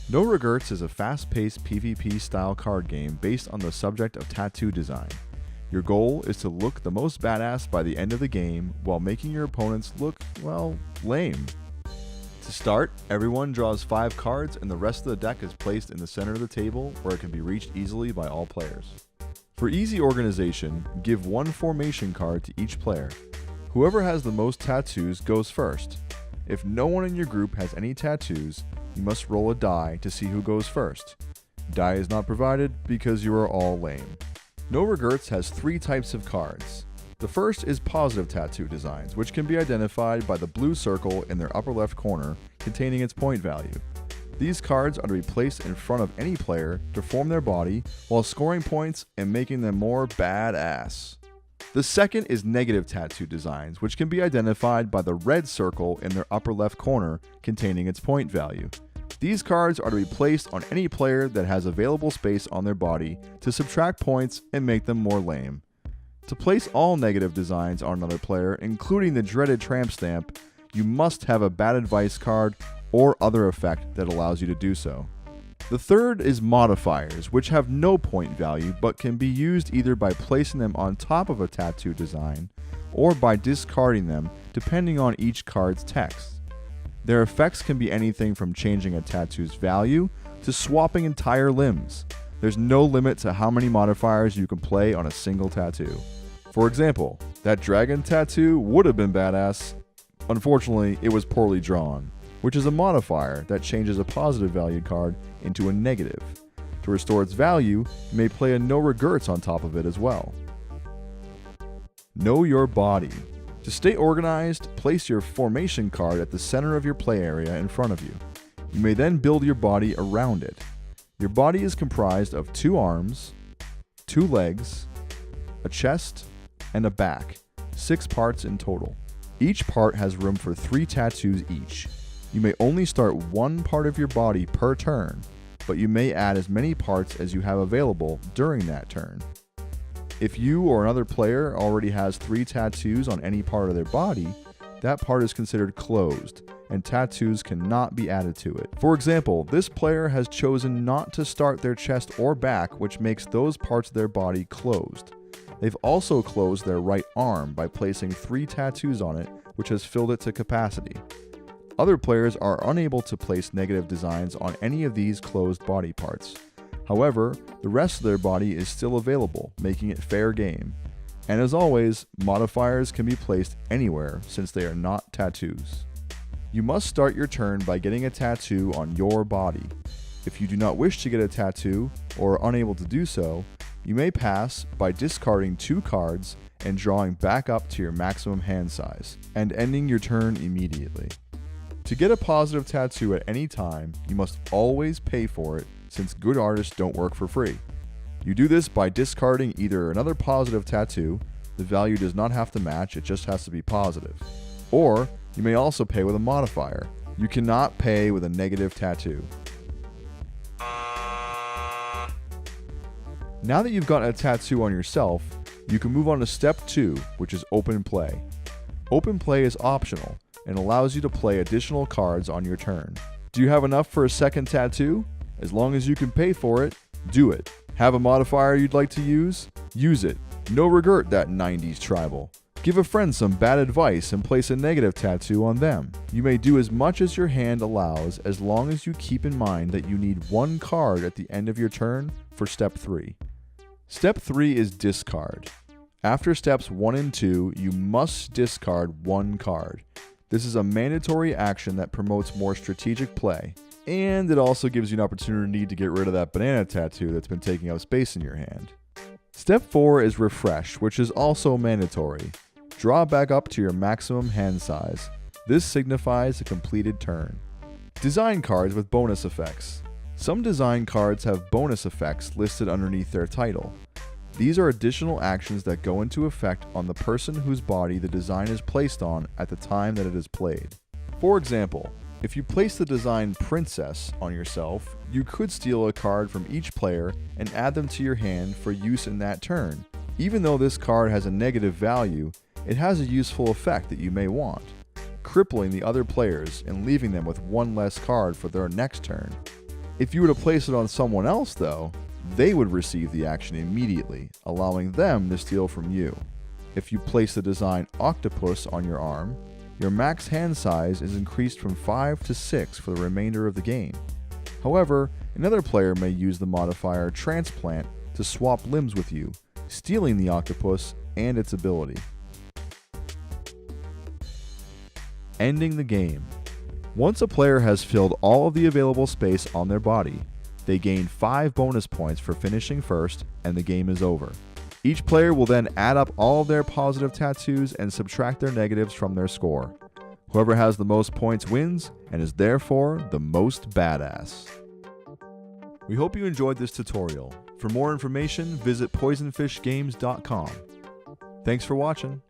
No Regerts is a fast-paced PvP style card game based on the subject of tattoo design. Your goal is to look the most badass by the end of the game while making your opponents look, well, lame. To start, everyone draws 5 cards and the rest of the deck is placed in the center of the table where it can be reached easily by all players. For easy organization, give 1 formation card to each player. Whoever has the most tattoos goes first. If no one in your group has any tattoos, you must roll a die to see who goes first. Die is not provided because you are all lame. No Regerts has 3 types of cards. The first is positive tattoo designs, which can be identified by the blue circle in their upper left corner containing its point value. These cards are to be placed in front of any player to form their body while scoring points and making them more badass. The second is negative tattoo designs, which can be identified by the red circle in their upper left corner containing its point value. These cards are to be placed on any player that has available space on their body to subtract points and make them more lame. To place all negative designs on another player, including the dreaded tramp stamp, you must have a bad advice card or other effect that allows you to do so. The third is modifiers, which have no point value but can be used either by placing them on top of a tattoo design or by discarding them depending on each card's text. Their effects can be anything from changing a tattoo's value to swapping entire limbs. There's no limit to how many modifiers you can play on a single tattoo. For example, that dragon tattoo would have been badass. Unfortunately, it was poorly drawn, which is a modifier that changes a positive valued card into a negative. To restore its value, you may play a No Regerts on top of it as well. Know your body. To stay organized, place your formation card at the center of your play area in front of you. You may then build your body around it. Your body is comprised of 2 arms, 2 legs, a chest, and a back, 6 parts in total. Each part has room for 3 tattoos each. You may only start 1 part of your body per turn, but you may add as many parts as you have available during that turn. If you or another player already has 3 tattoos on any part of their body, that part is considered closed, and tattoos cannot be added to it. For example, this player has chosen not to start their chest or back, which makes those parts of their body closed. They've also closed their right arm by placing 3 tattoos on it, which has filled it to capacity. Other players are unable to place negative designs on any of these closed body parts. However, the rest of their body is still available, making it fair game. And as always, modifiers can be placed anywhere since they are not tattoos. You must start your turn by getting a tattoo on your body. If you do not wish to get a tattoo, or are unable to do so, you may pass by discarding 2 cards and drawing back up to your maximum hand size, and ending your turn immediately. To get a positive tattoo at any time, you must always pay for it, since good artists don't work for free. You do this by discarding either another positive tattoo, the value does not have to match, it just has to be positive. Or, you may also pay with a modifier. You cannot pay with a negative tattoo. Now that you've gotten a tattoo on yourself, you can move on to step 2, which is open play. Open play is optional and allows you to play additional cards on your turn. Do you have enough for a second tattoo? As long as you can pay for it, do it. Have a modifier you'd like to use? Use it. No regret that 90s tribal. Give a friend some bad advice and place a negative tattoo on them. You may do as much as your hand allows as long as you keep in mind that you need 1 card at the end of your turn for step 3. Step 3 is discard. After steps 1 and 2, you must discard 1 card. This is a mandatory action that promotes more strategic play. And it also gives you an opportunity to get rid of that banana tattoo that's been taking up space in your hand. Step 4 is refresh, which is also mandatory. Draw back up to your maximum hand size. This signifies a completed turn. Design cards with bonus effects. Some design cards have bonus effects listed underneath their title. These are additional actions that go into effect on the person whose body the design is placed on at the time that it is played. For example, if you place the design Princess on yourself, you could steal a card from each player and add them to your hand for use in that turn. Even though this card has a negative value, it has a useful effect that you may want, crippling the other players and leaving them with 1 less card for their next turn. If you were to place it on someone else, though, they would receive the action immediately, allowing them to steal from you. If you place the design octopus on your arm, your max hand size is increased from 5 to 6 for the remainder of the game. However, another player may use the modifier transplant to swap limbs with you, stealing the octopus and its ability. Ending the game. Once a player has filled all of the available space on their body, they gain 5 bonus points for finishing first, and the game is over. Each player will then add up all of their positive tattoos and subtract their negatives from their score. Whoever has the most points wins and is therefore the most badass. We hope you enjoyed this tutorial. For more information, visit poisonfishgames.com. Thanks for watching.